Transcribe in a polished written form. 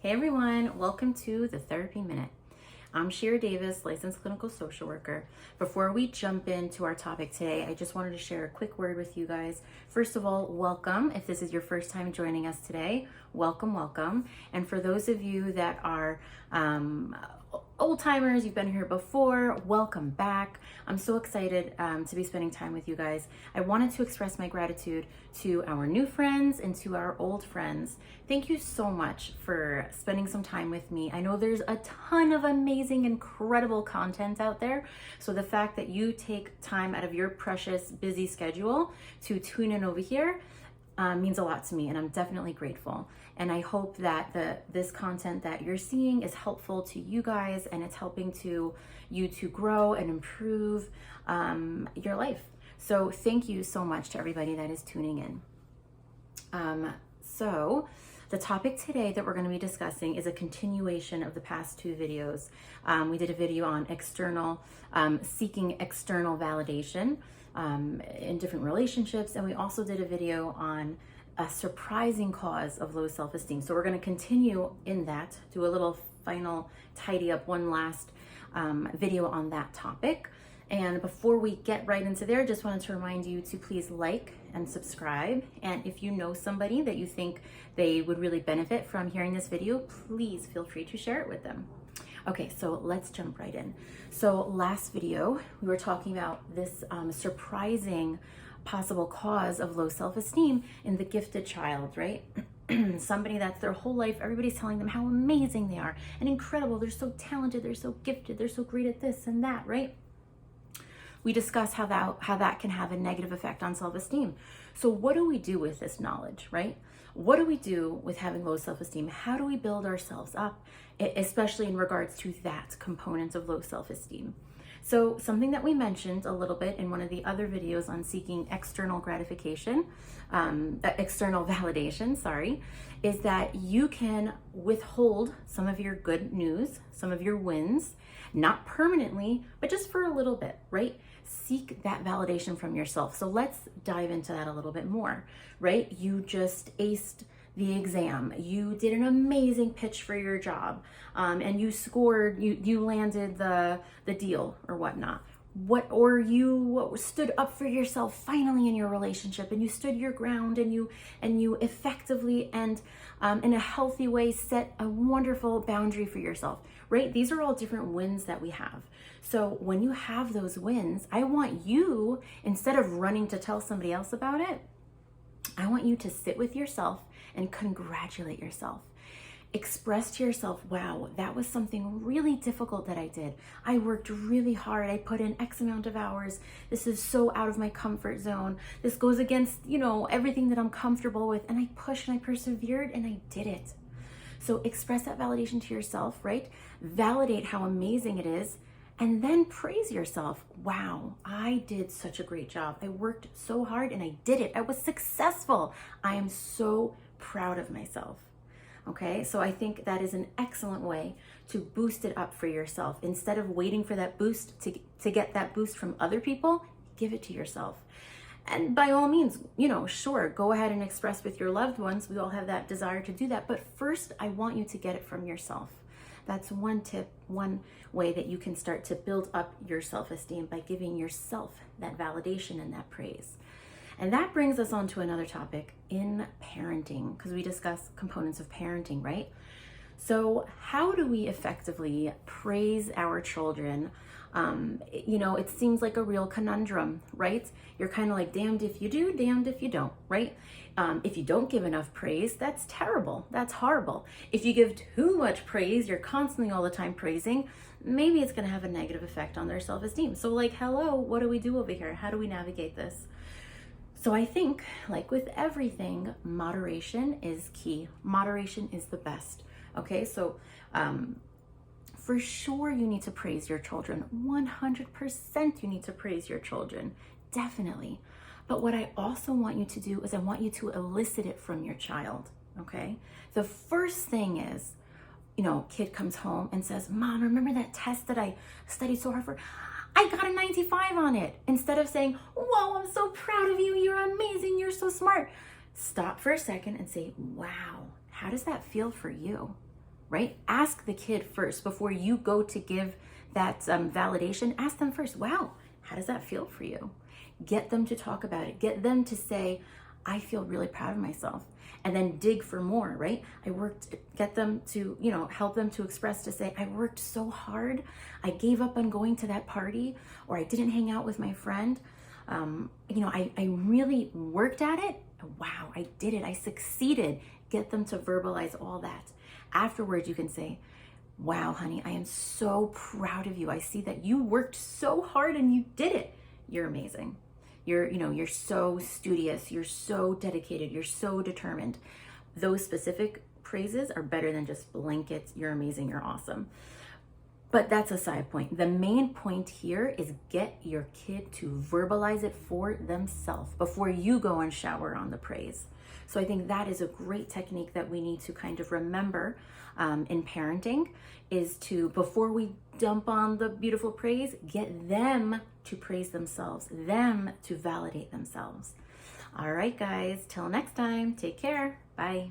Hey everyone, welcome to the Therapy Minute. I'm Shira Davis, licensed clinical social worker. Before we jump into our topic today, I just wanted to share a quick word with you guys. First of all, welcome. If this is your first time joining us today, welcome. And for those of you that are old timers, you've been here before, welcome back. I'm so excited to be spending time with you guys. I wanted to express my gratitude to our new friends and to our old friends. Thank you so much for spending some time with me. I know there's a ton of amazing, incredible content out there. So the fact that you take time out of your precious, busy schedule to tune in over here means a lot to me, and I'm definitely grateful. And I hope that this content that you're seeing is helpful to you guys, and it's helping you to grow and improve your life. So thank you so much to everybody that is tuning in. So the topic today that we're going to be discussing is a continuation of the past two videos. We did a video on seeking external validation in different relationships, and we also did a video on a surprising cause of low self-esteem. So we're going to continue in that, do a little final tidy up, one last video on that topic. And before we get right into there, just wanted to remind you to please like and subscribe. And if you know somebody that you think they would really benefit from hearing this video, please feel free to share it with them. Okay, so let's jump right in. So last video, we were talking about this surprising possible cause of low self-esteem in the gifted child, right? Somebody that's their whole life, everybody's telling them how amazing they are and incredible, they're so talented, they're so gifted, they're so great at this and that, right? We discuss how that can have a negative effect on self-esteem. So what do we do with this knowledge, right? What do we do with having low self-esteem? How do we build ourselves up, especially in regards to that component of low self-esteem? So something that we mentioned a little bit in one of the other videos on seeking external gratification, external validation, is that you can withhold some of your good news, some of your wins, not permanently, but just for a little bit, right? Seek that validation from yourself. So let's dive into that a little bit more, right? You just aced the exam, you did an amazing pitch for your job, and you scored, you landed the deal or whatnot. Or you stood up for yourself finally in your relationship, and you stood your ground, and you effectively and in a healthy way set a wonderful boundary for yourself, right? These are all different wins that we have. So when you have those wins, I want you, instead of running to tell somebody else about it, I want you to sit with yourself and congratulate yourself. Express to yourself, wow, that was something really difficult that I did. I worked really hard. I put in X amount of hours. This is so out of my comfort zone. This goes against, everything that I'm comfortable with. And I pushed and I persevered and I did it. So express that validation to yourself, right? Validate how amazing it is. And then praise yourself. Wow, I did such a great job. I worked so hard and I did it. I was successful. I am so proud of myself. Okay, so I think that is an excellent way to boost it up for yourself. Instead of waiting for that boost to get that boost from other people, give it to yourself. And by all means, sure, go ahead and express with your loved ones. We all have that desire to do that. But first, I want you to get it from yourself. That's one tip, one way that you can start to build up your self-esteem, by giving yourself that validation and that praise. And that brings us on to another topic in parenting, because we discuss components of parenting, right? So how do we effectively praise our children? It seems like a real conundrum, right? You're kind of like damned if you do, damned if you don't, right? If you don't give enough praise, that's terrible. That's horrible. If you give too much praise, you're constantly all the time praising, maybe it's going to have a negative effect on their self-esteem. So hello, what do we do over here? How do we navigate this? So I think, like with everything, moderation is key. Moderation is the best. Okay, so for sure you need to praise your children. 100% you need to praise your children. Definitely. But what I also want you to do is I want you to elicit it from your child. Okay? The first thing is, kid comes home and says, Mom, remember that test that I studied so hard for? I got a 95 on it. Instead of saying, whoa, I'm so proud of you. You're amazing. You're so smart. Stop for a second and say, wow, how does that feel for you? right? Ask the kid first before you go to give that validation. Ask them first, wow, how does that feel for you? Get them to talk about it. Get them to say, I feel really proud of myself. And then dig for more, right? Get them to, help them to express, to say, I worked so hard. I gave up on going to that party, or I didn't hang out with my friend. I really worked at it. Wow, I did it. I succeeded. Get them to verbalize all that. Afterwards, you can say, wow, honey, I am so proud of you. I see that you worked so hard and you did it. You're amazing. You're so studious. You're so dedicated. You're so determined. Those specific praises are better than just blankets. You're amazing. You're awesome. But that's a side point. The main point here is get your kid to verbalize it for themselves before you go and shower on the praise. So I think that is a great technique that we need to kind of remember in parenting, is to, before we dump on the beautiful praise, get them to praise themselves, them to validate themselves. All right, guys, till next time, take care. Bye.